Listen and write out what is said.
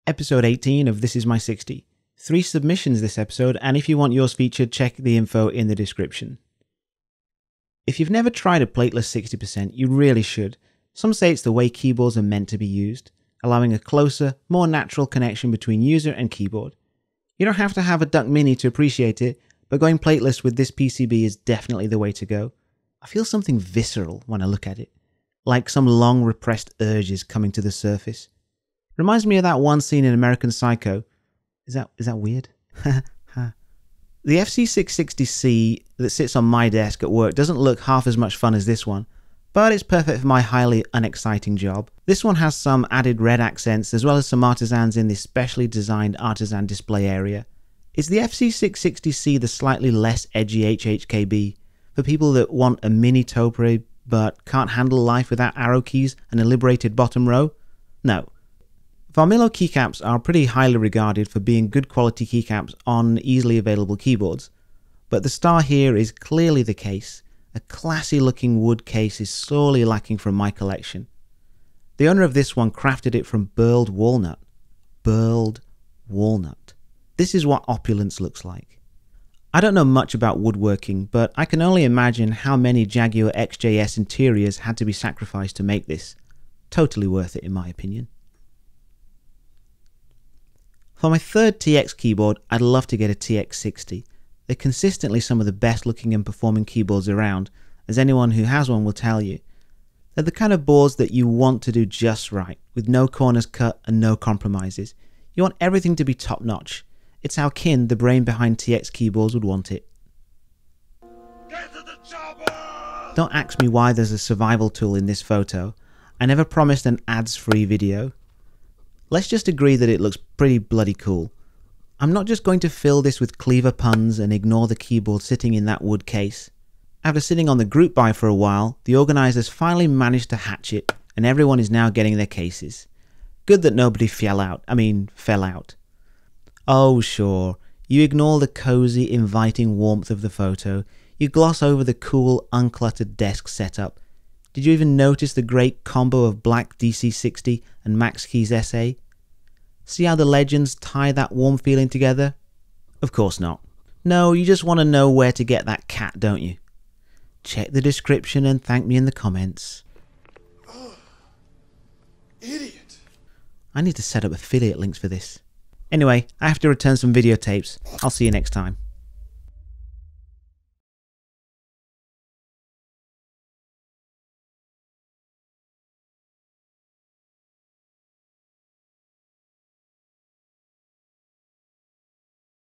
Episode 18 of This Is My 60. 3 submissions this episode, and if you want yours featured, check the info in the description. If you've never tried a plateless 60%, you really should. Some say it's the way keyboards are meant to be used, allowing a closer, more natural connection between user and keyboard. You don't have to have a Duck Mini to appreciate it, but going plateless with this PCB is definitely the way to go. I feel something visceral when I look at it, like some long repressed urges coming to the surface. Reminds me of that one scene in American Psycho. Is that weird? The FC660C that sits on my desk at work doesn't look half as much fun as this one, but it's perfect for my highly unexciting job. This one has some added red accents as well as some artisans in this specially designed artisan display area. Is the FC660C the slightly less edgy HHKB for people that want a mini topre but can't handle life without arrow keys and a liberated bottom row? No. Varmilo keycaps are pretty highly regarded for being good quality keycaps on easily available keyboards, but the star here is clearly the case. A classy looking wood case is sorely lacking from my collection. The owner of this one crafted it from burled walnut. Burled walnut. This is what opulence looks like. I don't know much about woodworking, but I can only imagine how many Jaguar XJS interiors had to be sacrificed to make this. Totally worth it in my opinion. For my third TX keyboard, I'd love to get a TX60. They're consistently some of the best looking and performing keyboards around, as anyone who has one will tell you. They're the kind of boards that you want to do just right, with no corners cut and no compromises. You want everything to be top notch. It's how Kin, the brain behind TX keyboards, would want it. Get to the chopper! Don't ask me why there's a survival tool in this photo. I never promised an ads-free video. Let's just agree that it looks pretty bloody cool. I'm not just going to fill this with cleaver puns and ignore the keyboard sitting in that wood case. After sitting on the group buy for a while, the organisers finally managed to hatch it, and everyone is now getting their cases. Good that nobody fell out. Oh sure, you ignore the cosy, inviting warmth of the photo. You gloss over the cool, uncluttered desk setup. Did you even notice the great combo of black DC60 and Maxkey's SA? See how the legends tie that warm feeling together? Of course not. No, you just want to know where to get that cat, don't you? Check the description and thank me in the comments. Oh, idiot. I need to set up affiliate links for this. Anyway, I have to return some videotapes. I'll see you next time.